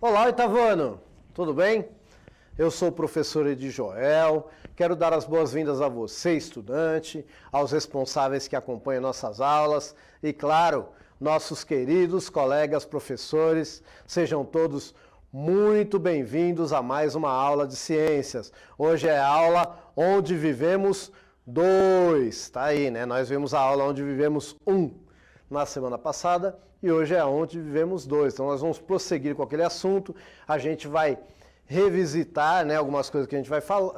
Olá, Oitavano, tudo bem? Eu sou o professor Edjoel, quero dar as boas-vindas a você, estudante, aos responsáveis que acompanham nossas aulas e, claro, nossos queridos colegas professores, sejam todos muito bem-vindos a mais uma aula de ciências. Hoje é a aula Onde Vivemos 2, tá aí, né? Nós vimos a aula Onde Vivemos 1 na semana passada e hoje é Onde Vivemos 2. Então nós vamos prosseguir com aquele assunto, a gente vai revisitar, né, algumas coisas que a gente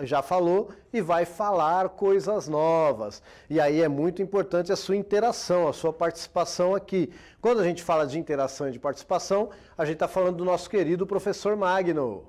já falou e vai falar coisas novas. E aí é muito importante a sua interação, a sua participação aqui. Quando a gente fala de interação e de participação, a gente está falando do nosso querido professor Magno.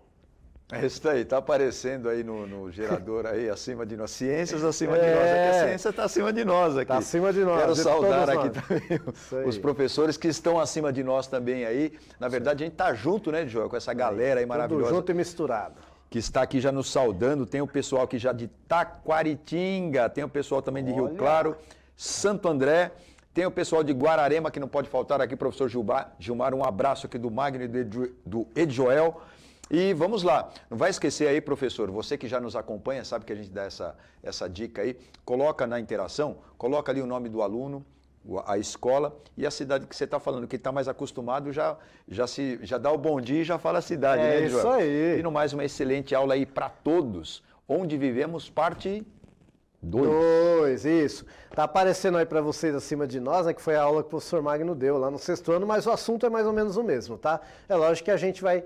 É isso aí, está aparecendo aí no gerador aí, acima de nós. Ciências acima de nós. Aqui a ciência está acima de nós aqui. Está acima de nós. Quero saudar aqui também os professores que estão acima de nós também aí. Na verdade, a gente está junto, né, Joel, com essa galera aí maravilhosa. Tudo junto e misturado. Que está aqui já nos saudando. Tem o pessoal aqui já de Taquaritinga, tem o pessoal também de Rio Claro, Santo André. Tem o pessoal de Guararema, que não pode faltar aqui, professor Gilmar. Um abraço aqui do Magno e do Edjoel. E vamos lá, não vai esquecer aí, professor, você que já nos acompanha, sabe que a gente dá essa dica aí, coloca na interação, coloca ali o nome do aluno, a escola e a cidade que você está falando. Quem está mais acostumado já dá o bom dia e já fala a cidade, né, Joel? Isso aí. E no mais uma excelente aula aí para todos, Onde Vivemos, parte 2, isso. Tá aparecendo aí para vocês acima de nós, né, que foi a aula que o professor Magno deu lá no 6º ano, mas o assunto é mais ou menos o mesmo, tá? É lógico que a gente vai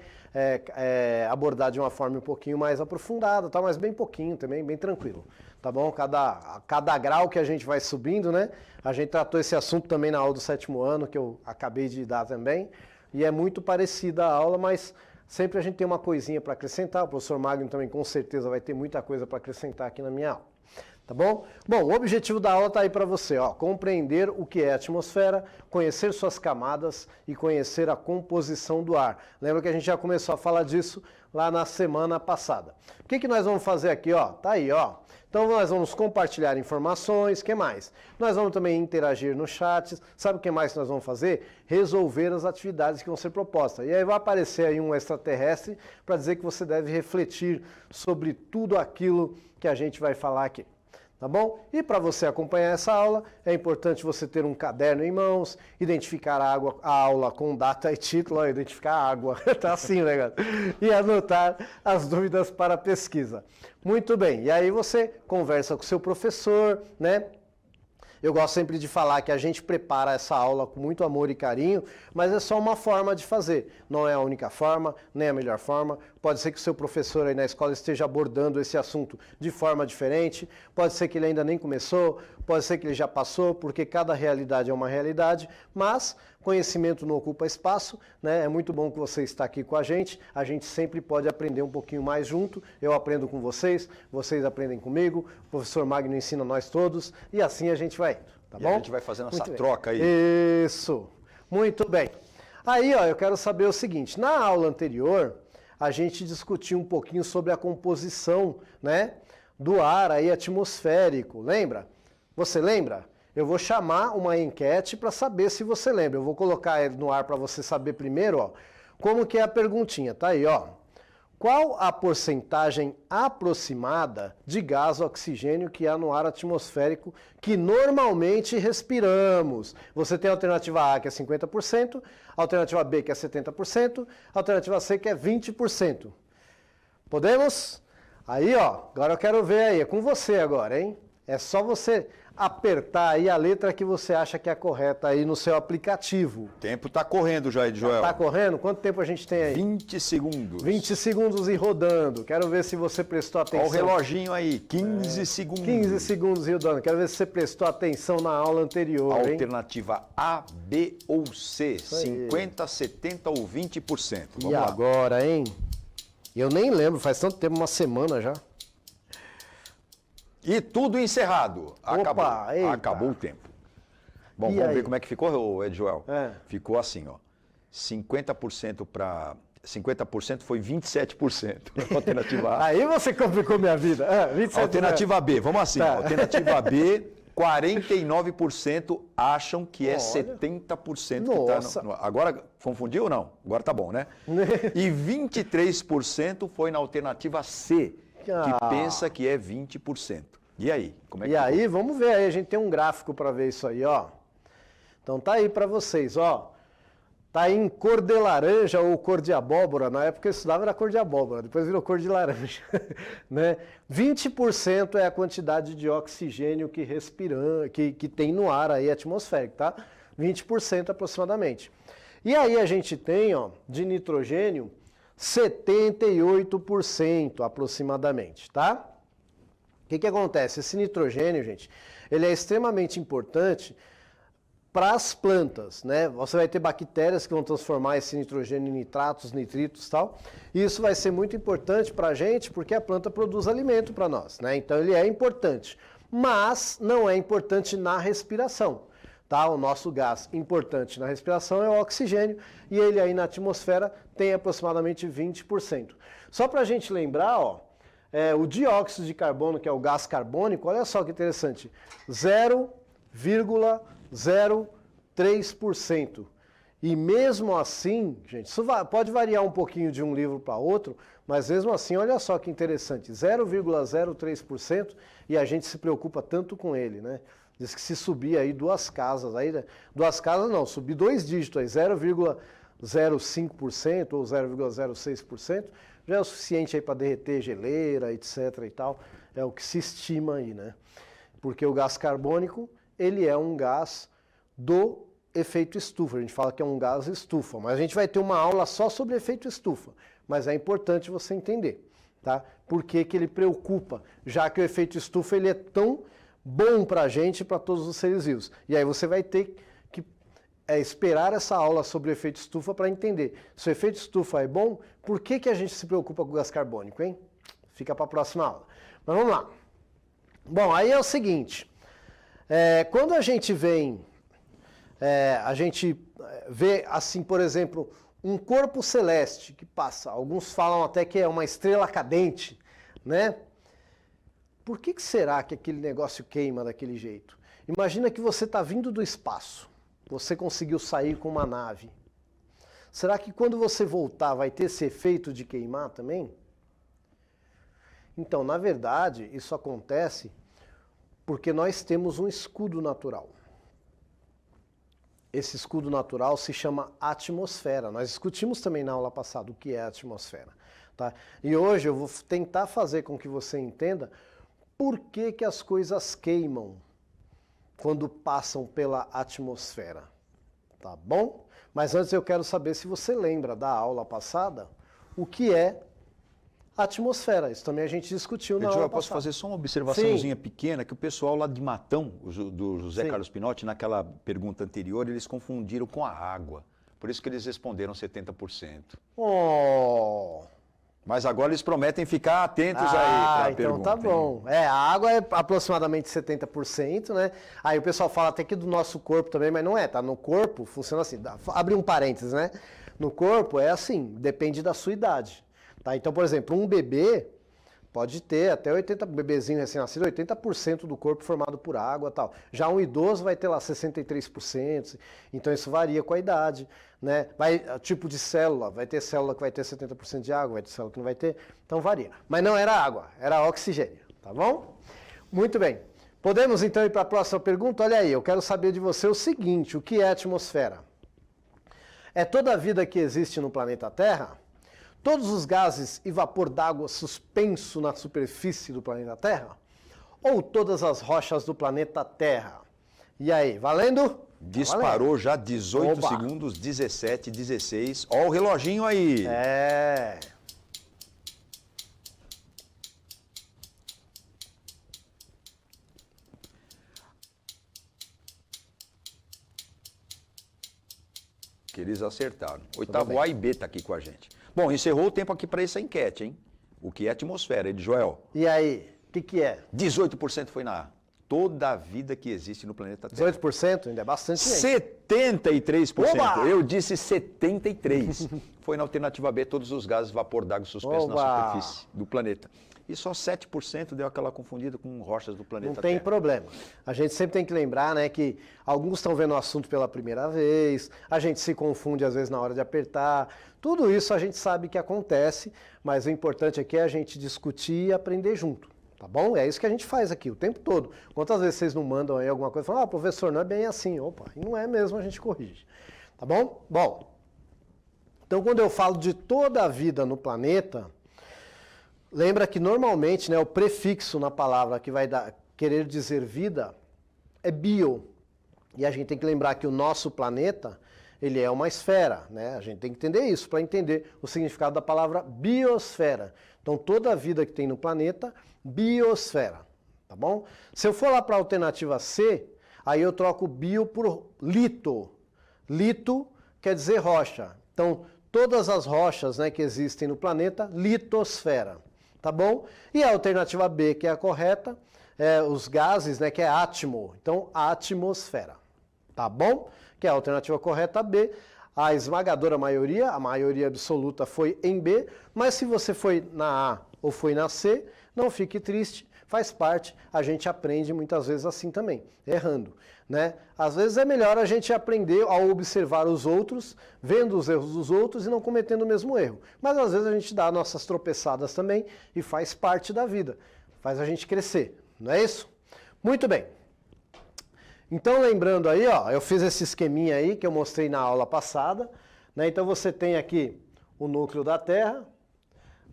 abordar de uma forma um pouquinho mais aprofundada, tá? Mas bem pouquinho também, bem tranquilo, tá bom? Cada grau que a gente vai subindo, né? A gente tratou esse assunto também na aula do 7º ano, que eu acabei de dar também, e é muito parecida a aula, mas sempre a gente tem uma coisinha para acrescentar. O professor Magno também com certeza vai ter muita coisa para acrescentar aqui na minha aula. Tá bom? Bom, o objetivo da aula está aí para você, ó, compreender o que é a atmosfera, conhecer suas camadas e conhecer a composição do ar. Lembra que a gente já começou a falar disso lá na semana passada. O que nós vamos fazer aqui, ó? Tá aí, ó. Então nós vamos compartilhar informações, o que mais? Nós vamos também interagir no chat. Sabe o que mais nós vamos fazer? Resolver as atividades que vão ser propostas. E aí vai aparecer aí um extraterrestre para dizer que você deve refletir sobre tudo aquilo que a gente vai falar aqui. Tá bom? E para você acompanhar essa aula, é importante você ter um caderno em mãos, identificar a aula com data e título, ó, identificar a água, tá assim, né, galera? E anotar as dúvidas para a pesquisa. Muito bem, e aí você conversa com o seu professor, né? Eu gosto sempre de falar que a gente prepara essa aula com muito amor e carinho, mas é só uma forma de fazer. Não é a única forma, nem a melhor forma. Pode ser que o seu professor aí na escola esteja abordando esse assunto de forma diferente, pode ser que ele ainda nem começou, pode ser que ele já passou, porque cada realidade é uma realidade, mas conhecimento não ocupa espaço, né? É muito bom que você está aqui com a gente sempre pode aprender um pouquinho mais junto, eu aprendo com vocês aprendem comigo, o professor Magno ensina nós todos, e assim a gente vai, tá bom? A gente vai fazendo essa troca aí. Isso, muito bem. Aí, ó, eu quero saber o seguinte, na aula anterior, a gente discutiu um pouquinho sobre a composição, né, do ar aí atmosférico, lembra? Você lembra? Eu vou chamar uma enquete para saber se você lembra. Eu vou colocar ele no ar para você saber primeiro, ó, como que é a perguntinha, tá aí, ó. Qual a porcentagem aproximada de gás oxigênio que há no ar atmosférico que normalmente respiramos? Você tem a alternativa A, que é 50%, a alternativa B, que é 70%, a alternativa C, que é 20%. Podemos? Aí, ó, agora eu quero ver aí, é com você agora, hein? É só você apertar aí a letra que você acha que é correta aí no seu aplicativo. O tempo está correndo já, Joel. Está correndo? Quanto tempo a gente tem aí? 20 segundos. 20 segundos e rodando. Quero ver se você prestou atenção. Olha o reloginho aí, 15 segundos. 15 segundos e rodando. Quero ver se você prestou atenção na aula anterior, hein? Alternativa A, B ou C, 50, 70 ou 20%. Vamos lá. Agora, hein? Eu nem lembro, faz tanto tempo, uma semana já. E tudo encerrado. Acabou. Opa, eita. Acabou o tempo. Bom, E vamos aí? ver como é que ficou, Edjoel. É. Ficou assim, ó. 50% para... 50% foi 27%. Alternativa A. Aí você complicou minha vida. 27%. Alternativa B, vamos assim. Tá. Alternativa B 49% acham que é Olha. 70% Nossa. que está. Agora, confundiu ou não? Agora tá bom, né? E 23% foi na alternativa C, que pensa que é 20%. E aí? Como é que E aí, ficou? vamos ver aí, a gente tem um gráfico para ver isso aí, ó. Então tá aí para vocês, ó. Tá aí em cor de laranja ou cor de abóbora. Na época eu estudava era cor de abóbora, depois virou cor de laranja. Né? 20% é a quantidade de oxigênio que respiramos, que tem no ar aí atmosférico, tá? 20% aproximadamente. E aí a gente tem, ó, de nitrogênio, 78% aproximadamente, tá? O que acontece? Esse nitrogênio, gente, ele é extremamente importante para as plantas, né? Você vai ter bactérias que vão transformar esse nitrogênio em nitratos, nitritos e tal. E isso vai ser muito importante para a gente porque a planta produz alimento para nós, né? Então ele é importante, mas não é importante na respiração, tá? O nosso gás importante na respiração é o oxigênio e ele aí na atmosfera tem aproximadamente 20%. Só para a gente lembrar, ó, o dióxido de carbono, que é o gás carbônico, olha só que interessante, 0,03%. E mesmo assim, gente, isso pode variar um pouquinho de um livro para outro, mas mesmo assim, olha só que interessante, 0,03% e a gente se preocupa tanto com ele, né? Diz que se subir aí duas casas, subir 2 dígitos aí, 0,05% ou 0,06%, já é o suficiente aí para derreter geleira, etc. e tal, é o que se estima aí, né? Porque o gás carbônico, ele é um gás do efeito estufa. A gente fala que é um gás estufa, mas a gente vai ter uma aula só sobre efeito estufa. Mas é importante você entender, tá? Por que que ele preocupa, já que o efeito estufa ele é tão bom para a gente e para todos os seres vivos. E aí você vai ter que esperar essa aula sobre o efeito estufa para entender. Se o efeito estufa é bom, por que que a gente se preocupa com o gás carbônico, hein? Fica para a próxima aula. Mas vamos lá. Bom, aí é o seguinte... quando a gente vê, assim, por exemplo, um corpo celeste que passa, alguns falam até que é uma estrela cadente, né? Por que será que aquele negócio queima daquele jeito? Imagina que você está vindo do espaço, você conseguiu sair com uma nave. Será que quando você voltar vai ter esse efeito de queimar também? Então, na verdade, isso acontece porque nós temos um escudo natural. Esse escudo natural se chama atmosfera. Nós discutimos também na aula passada o que é a atmosfera, tá? E hoje eu vou tentar fazer com que você entenda por que que as coisas queimam quando passam pela atmosfera, tá bom? Mas antes eu quero saber se você lembra da aula passada o que é atmosfera. Isso também a gente discutiu na aula Eu posso passada. fazer só uma observaçãozinha pequena, que o pessoal lá de Matão, do José Sim. Carlos Pinotti, naquela pergunta anterior, eles confundiram com a água. Por isso que eles responderam 70%. Oh! Mas agora eles prometem ficar atentos aí para a então pergunta. tá bom. A água é aproximadamente 70%, né? Aí o pessoal fala até que do nosso corpo também, mas não é, tá? No corpo funciona assim, abre um parênteses, né? No corpo é assim, depende da sua idade. Tá? Então, por exemplo, um bebê pode ter até 80%, bebezinho recém-nascido, 80% do corpo formado por água e tal. Já um idoso vai ter lá 63%, então isso varia com a idade, né? Tipo de célula, vai ter célula que vai ter 70% de água, vai ter célula que não vai ter, então varia. Mas não era água, era oxigênio, tá bom? Muito bem. Podemos então ir para a próxima pergunta? Olha aí, eu quero saber de você o seguinte, o que é atmosfera? É toda a vida que existe no planeta Terra? Todos os gases e vapor d'água suspenso na superfície do planeta Terra? Ou todas as rochas do planeta Terra? E aí, valendo? Disparou já 18 Oba. segundos, 17, 16. Ó o reloginho aí. Que eles acertaram. Oitavo A e B está aqui com a gente. Bom, encerrou o tempo aqui para essa enquete, hein? O que é atmosfera, Joel? E aí, o que é? 18% foi na A. toda a vida que existe no planeta Terra. 18% ainda é bastante gente. 73%. Oba! Eu disse 73%. Foi na alternativa B todos os gases vapor d'água suspensos na superfície do planeta. E só 7% deu aquela confundida com rochas do planeta Terra. Não tem problema. A gente sempre tem que lembrar, né, que alguns estão vendo o assunto pela primeira vez, a gente se confunde às vezes na hora de apertar. Tudo isso a gente sabe que acontece, mas o importante aqui é a gente discutir e aprender junto. Tá bom? É isso que a gente faz aqui o tempo todo. Quantas vezes vocês não mandam aí alguma coisa e falam, professor, não é bem assim. Opa, e não é mesmo, a gente corrige. Tá bom? Bom, então quando eu falo de toda a vida no planeta, lembra que normalmente, né, o prefixo na palavra que vai querer dizer vida é bio. E a gente tem que lembrar que o nosso planeta, ele é uma esfera, né? A gente tem que entender isso para entender o significado da palavra biosfera. Então toda a vida que tem no planeta, biosfera, tá bom? Se eu for lá para a alternativa C, aí eu troco bio por lito. Lito quer dizer rocha. Então todas as rochas, né, que existem no planeta, litosfera. Tá bom? E a alternativa B, que é a correta, é os gases, né, que é átimo. Então, atmosfera. Tá bom? Que é a alternativa correta B. A esmagadora maioria, a maioria absoluta foi em B, mas se você foi na A ou foi na C, não fique triste, faz parte, a gente aprende muitas vezes assim também, errando, né? Às vezes é melhor a gente aprender a observar os outros, vendo os erros dos outros e não cometendo o mesmo erro. Mas às vezes a gente dá nossas tropeçadas também e faz parte da vida, faz a gente crescer, não é isso? Muito bem. Então lembrando aí, ó, eu fiz esse esqueminha aí que eu mostrei na aula passada, né? Então você tem aqui o núcleo da Terra,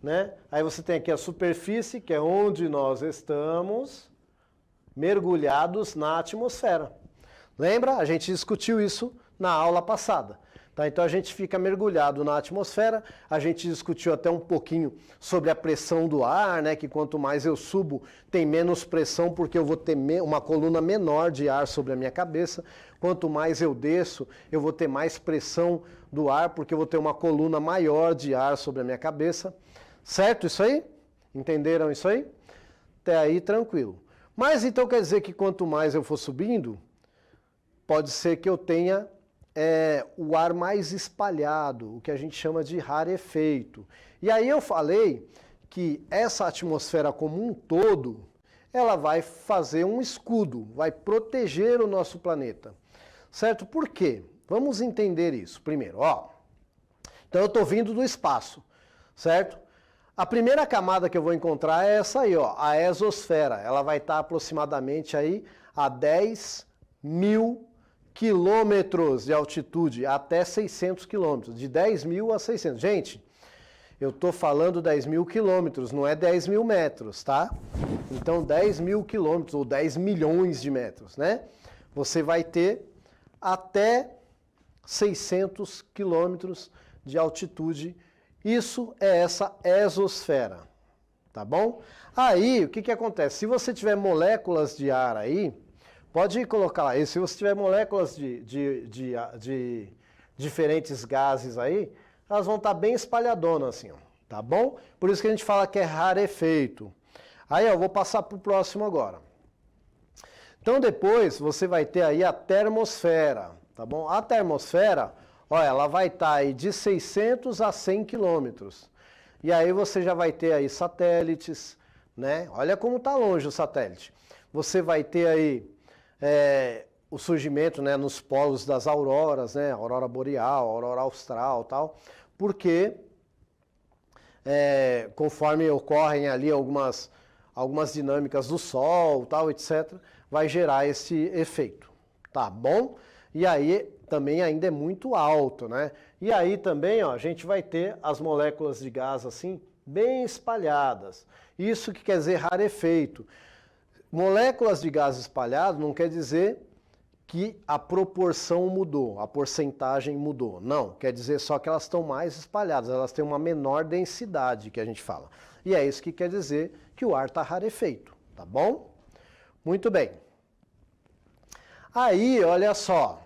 né? Aí você tem aqui a superfície, que é onde nós estamos mergulhados na atmosfera. Lembra? A gente discutiu isso na aula passada. Tá? Então a gente fica mergulhado na atmosfera, a gente discutiu até um pouquinho sobre a pressão do ar, né? Que quanto mais eu subo, tem menos pressão, porque eu vou ter uma coluna menor de ar sobre a minha cabeça. Quanto mais eu desço, eu vou ter mais pressão do ar, porque eu vou ter uma coluna maior de ar sobre a minha cabeça. Certo isso aí? Entenderam isso aí? Até aí tranquilo. Mas então quer dizer que quanto mais eu for subindo, pode ser que eu tenha o ar mais espalhado, o que a gente chama de rarefeito. E aí eu falei que essa atmosfera como um todo, ela vai fazer um escudo, vai proteger o nosso planeta. Certo? Por quê? Vamos entender isso primeiro. Ó, então eu estou vindo do espaço, certo? A primeira camada que eu vou encontrar é essa aí, ó, a exosfera. Ela vai estar aproximadamente aí a 10.000 quilômetros de altitude, até 600 quilômetros, de 10.000 a 600. Gente, eu estou falando 10.000 quilômetros, não é 10.000 metros, tá? Então 10.000 quilômetros, ou 10 milhões de metros, né? Você vai ter até 600 quilômetros de altitude. Isso é essa exosfera, tá bom? Aí, o que acontece? Se você tiver moléculas de ar aí, pode colocar lá, e se você tiver moléculas de diferentes gases aí, elas vão estar bem espalhadonas assim, ó, tá bom? Por isso que a gente fala que é rarefeito. Aí, ó, eu vou passar para o próximo agora. Então, depois, você vai ter aí a termosfera, tá bom? A termosfera, ó, ela vai estar aí de 600 a 100 quilômetros. E aí você já vai ter aí satélites, né? Olha como está longe o satélite. Você vai ter aí o surgimento, né, nos polos das auroras, né? Aurora boreal, aurora austral, tal. Porque conforme ocorrem ali algumas dinâmicas do Sol, tal, etc., vai gerar esse efeito, tá bom? E aí também ainda é muito alto, né? E aí também, ó, a gente vai ter as moléculas de gás assim, bem espalhadas. Isso que quer dizer rarefeito. Moléculas de gás espalhado não quer dizer que a proporção mudou, a porcentagem mudou. Não, quer dizer só que elas estão mais espalhadas, elas têm uma menor densidade, que a gente fala. E é isso que quer dizer que o ar está rarefeito, tá bom? Muito bem. Aí, olha só,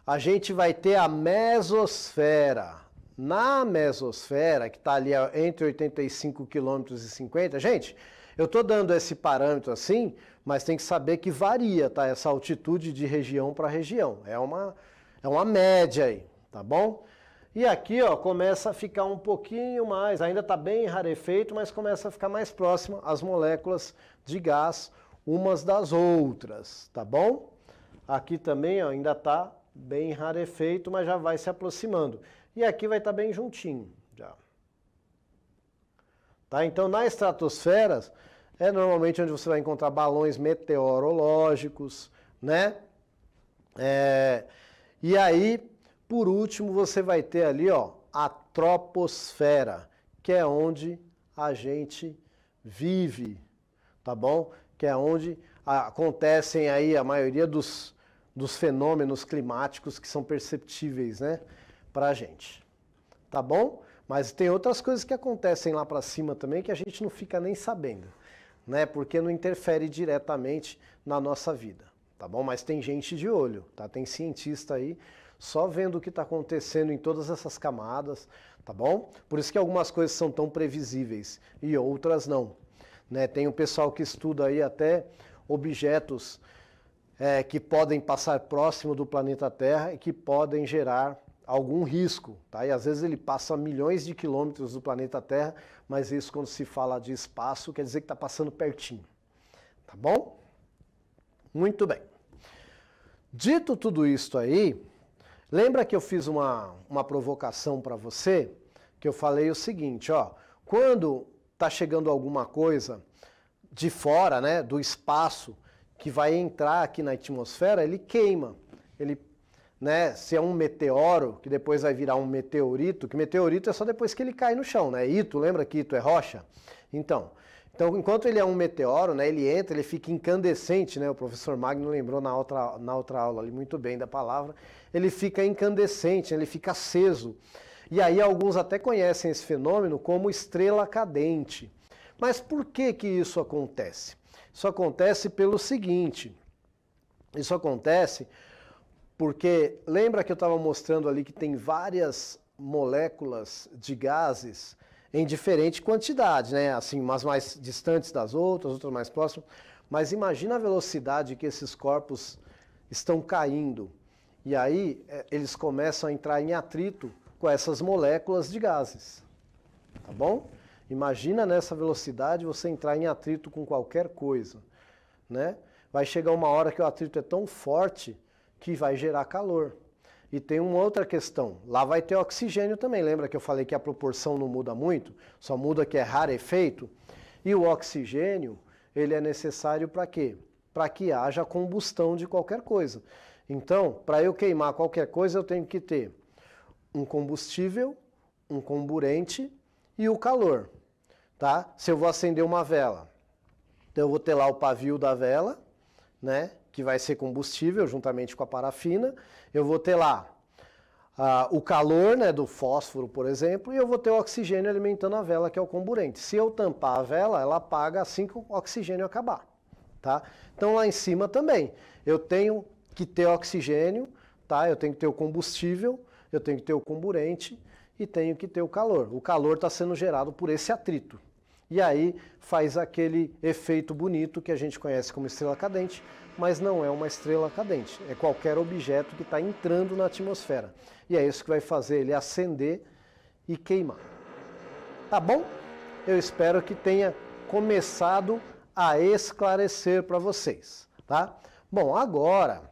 a gente vai ter a mesosfera. Na mesosfera, que está ali entre 85 km e 50, gente, Eu estou dando esse parâmetro assim, mas tem que saber que varia, tá? Essa altitude de região para região. É uma média aí, tá bom? E aqui, ó, começa a ficar um pouquinho mais, ainda está bem rarefeito, mas começa a ficar mais próxima as moléculas de gás umas das outras, tá bom? Aqui também, ó, ainda está bem rarefeito, mas já vai se aproximando. E aqui vai estar bem juntinho, já. Tá? Então, na estratosfera, é normalmente onde você vai encontrar balões meteorológicos, né? E aí, por último, você vai ter ali, ó, a troposfera, que é onde a gente vive, tá bom? Que é onde acontecem aí a maioria dos fenômenos climáticos que são perceptíveis, né, pra gente. Tá bom? Mas tem outras coisas que acontecem lá para cima também que a gente não fica nem sabendo, né? Porque não interfere diretamente na nossa vida, tá bom? Mas tem gente de olho, tá? Tem cientista aí só vendo o que está acontecendo em todas essas camadas, tá bom? Por isso que algumas coisas são tão previsíveis e outras não, né? Tem um pessoal que estuda aí até objetos que podem passar próximo do planeta Terra e que podem gerar algum risco, tá? E às vezes ele passa a milhões de quilômetros do planeta Terra, mas isso quando se fala de espaço quer dizer que está passando pertinho, tá bom? Muito bem. Dito tudo isso aí, lembra que eu fiz uma provocação para você, que eu falei o seguinte, ó, quando está chegando alguma coisa de fora, né, do espaço, que vai entrar aqui na atmosfera, ele queima, ele, né, se é um meteoro, que depois vai virar um meteorito, que meteorito é só depois que ele cai no chão, né? Ito, lembra que Ito é rocha? Então, enquanto ele é um meteoro, né, ele entra, ele fica incandescente, né? O professor Magno lembrou na outra aula ali muito bem da palavra, ele fica incandescente, ele fica aceso. E aí alguns até conhecem esse fenômeno como estrela cadente. Mas por que que isso acontece? Isso acontece pelo seguinte, isso acontece porque, lembra que eu estava mostrando ali que tem várias moléculas de gases em diferente quantidade, né? Assim, umas mais distantes das outras mais próximas. Mas imagina a velocidade que esses corpos estão caindo. E aí eles começam a entrar em atrito com essas moléculas de gases. Tá bom? Imagina nessa velocidade você entrar em atrito com qualquer coisa, né? Vai chegar uma hora que o atrito é tão forte que vai gerar calor. E tem uma outra questão, lá vai ter oxigênio também, lembra que eu falei que a proporção não muda muito, só muda que é rarefeito? E o oxigênio, ele é necessário para quê? Para que haja combustão de qualquer coisa. Então, para eu queimar qualquer coisa, eu tenho que ter um combustível, um comburente e o calor, tá? Se eu vou acender uma vela, então eu vou ter lá o pavio da vela, né, que vai ser combustível juntamente com a parafina, eu vou ter lá o calor, né, do fósforo, por exemplo, e eu vou ter o oxigênio alimentando a vela, que é o comburente. Se eu tampar a vela, ela apaga assim que o oxigênio acabar, tá? Então lá em cima também, eu tenho que ter oxigênio, tá? Eu tenho que ter o combustível, eu tenho que ter o comburente e tenho que ter o calor. O calor está sendo gerado por esse atrito. E aí faz aquele efeito bonito que a gente conhece como estrela cadente, mas não é uma estrela cadente, é qualquer objeto que está entrando na atmosfera. E é isso que vai fazer ele acender e queimar. Tá bom? Eu espero que tenha começado a esclarecer para vocês, tá? Bom, agora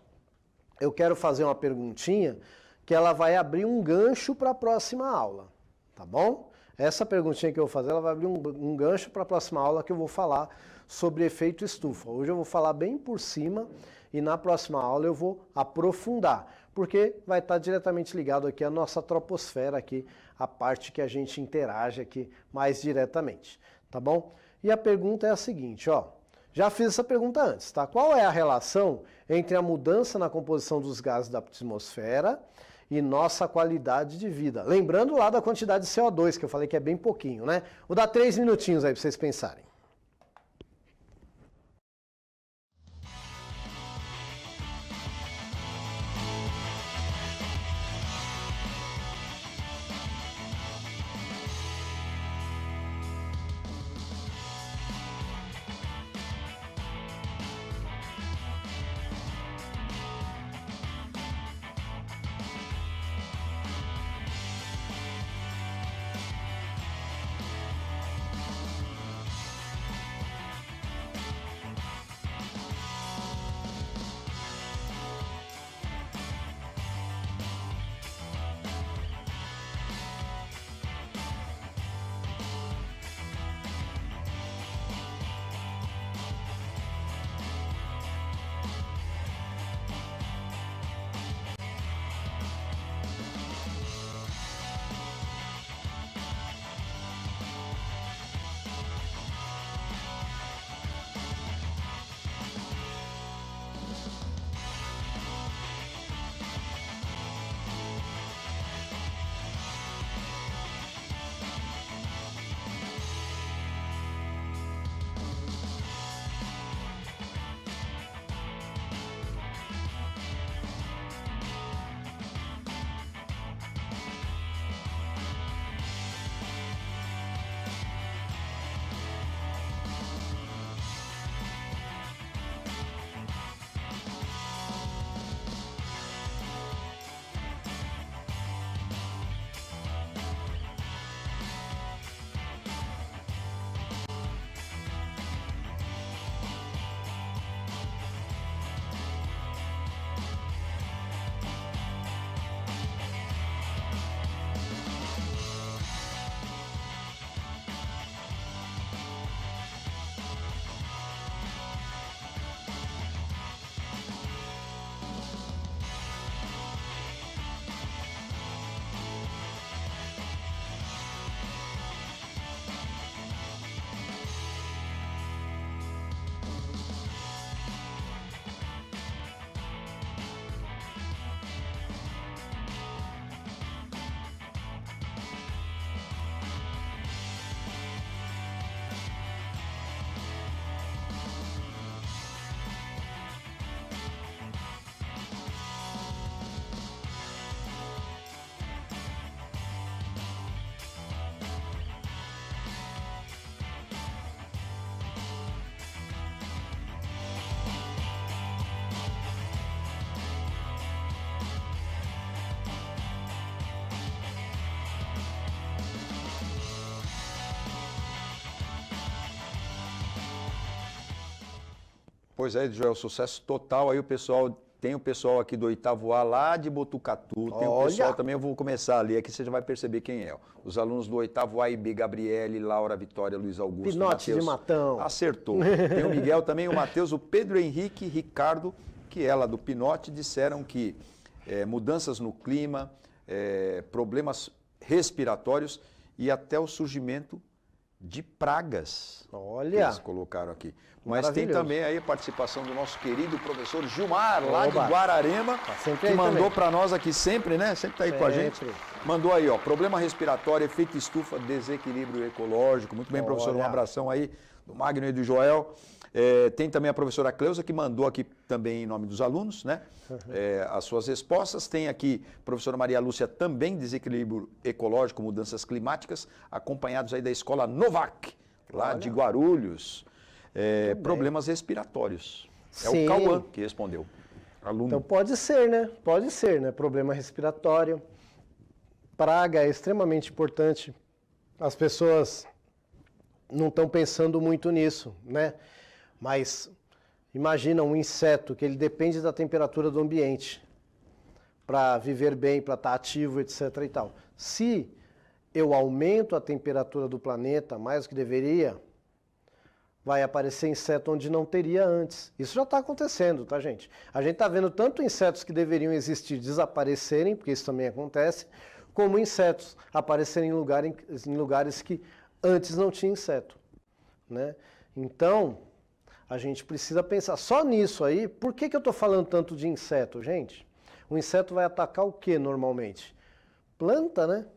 eu quero fazer uma perguntinha que ela vai abrir um gancho para a próxima aula, tá bom? Essa perguntinha que eu vou fazer, ela vai abrir um gancho para a próxima aula que eu vou falar sobre efeito estufa. Hoje eu vou falar bem por cima e na próxima aula eu vou aprofundar, porque vai estar diretamente ligado aqui à nossa troposfera, aqui, a parte que a gente interage aqui mais diretamente, tá bom? E a pergunta é a seguinte, ó, já fiz essa pergunta antes, tá? Qual é a relação entre a mudança na composição dos gases da atmosfera e nossa qualidade de vida? Lembrando lá da quantidade de CO2, que eu falei que é bem pouquinho, né? Vou dar 3 minutinhos aí para vocês pensarem. Pois é, Joel, sucesso total. Aí tem o pessoal aqui do 8º A lá de Botucatu, tem o pessoal também, eu vou começar ali, aqui você já vai perceber quem é. Os alunos do 8º A e B, Gabriele, Laura, Vitória, Luiz Augusto, Pinote de Matão. Acertou. Tem o Miguel também, o Matheus, o Pedro Henrique, Ricardo, que é lá do Pinote, disseram que mudanças no clima, problemas respiratórios e até o surgimento de pragas. Olha! Que eles colocaram aqui. Mas tem também aí a participação do nosso querido professor Gilmar, lá de Guararema, que mandou para nós aqui sempre, né? Sempre está aí com a gente. Mandou aí, ó, problema respiratório, efeito estufa, desequilíbrio ecológico. Muito bem, professor, um abração aí do Magno e do Joel. Tem também a professora Cleusa, que mandou aqui também em nome dos alunos, né? As suas respostas. Tem aqui a professora Maria Lúcia, também desequilíbrio ecológico, mudanças climáticas, acompanhados aí da escola Novak, lá de Guarulhos. Problemas respiratórios. Sim. O Cauã que respondeu. Aluno. Então pode ser, né? Pode ser, né? Problema respiratório. Praga é extremamente importante. As pessoas não estão pensando muito nisso, né? Mas imagina um inseto que ele depende da temperatura do ambiente para viver bem, para estar ativo, etc. e tal. Se eu aumento a temperatura do planeta mais do que deveria, vai aparecer inseto onde não teria antes. Isso já está acontecendo, tá, gente? A gente está vendo tanto insetos que deveriam existir desaparecerem, porque isso também acontece, como insetos aparecerem em lugares que antes não tinha inseto, né? Então, a gente precisa pensar só nisso aí. Por que eu estou falando tanto de inseto, gente? O inseto vai atacar o que normalmente? Planta, né?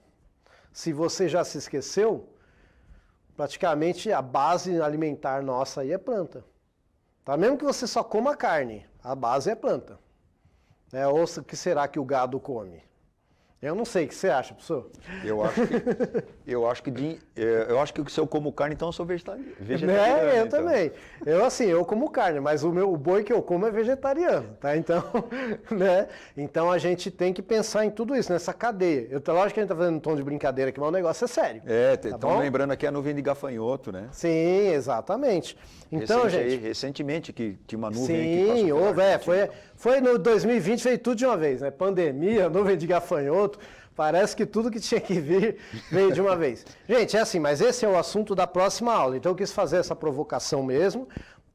Se você já se esqueceu, praticamente a base alimentar nossa aí é planta. Tá? Mesmo que você só coma carne, a base é planta. Ou o que será que o gado come? Eu não sei, o que você acha, professor? Eu acho que se eu como carne, então eu sou vegetariano. Eu também. Eu como carne, mas o boi que eu como é vegetariano, tá? Então, né? Então a gente tem que pensar em tudo isso, nessa cadeia. Lógico que a gente tá fazendo um tom de brincadeira aqui, mas o negócio é sério. Estão lembrando aqui a nuvem de gafanhoto, né? Sim, exatamente. Então, gente... recentemente que tinha uma nuvem que passou. Foi no 2020, veio tudo de uma vez, né? Pandemia, nuvem de gafanhoto, parece que tudo que tinha que vir veio de uma vez. Gente, é assim, mas esse é o assunto da próxima aula, então eu quis fazer essa provocação mesmo.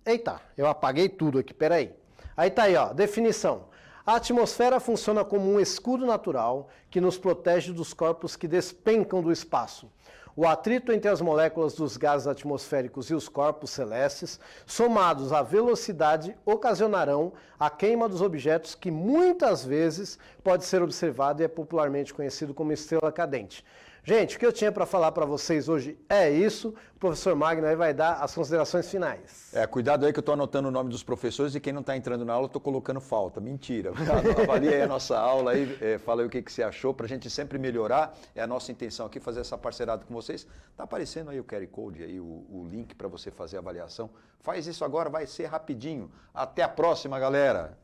Eita, eu apaguei tudo aqui, peraí. Aí tá aí, ó, definição. A atmosfera funciona como um escudo natural que nos protege dos corpos que despencam do espaço. O atrito entre as moléculas dos gases atmosféricos e os corpos celestes, somados à velocidade, ocasionarão a queima dos objetos que muitas vezes pode ser observado e é popularmente conhecido como estrela cadente. Gente, o que eu tinha para falar para vocês hoje é isso. O professor Magno aí vai dar as considerações finais. Cuidado aí que eu estou anotando o nome dos professores e quem não está entrando na aula eu estou colocando falta. Mentira. Avalie aí a nossa aula aí, fala aí o que você achou para a gente sempre melhorar. É a nossa intenção aqui fazer essa parcerada com vocês. Está aparecendo aí o QR Code, aí, o link para você fazer a avaliação. Faz isso agora, vai ser rapidinho. Até a próxima, galera!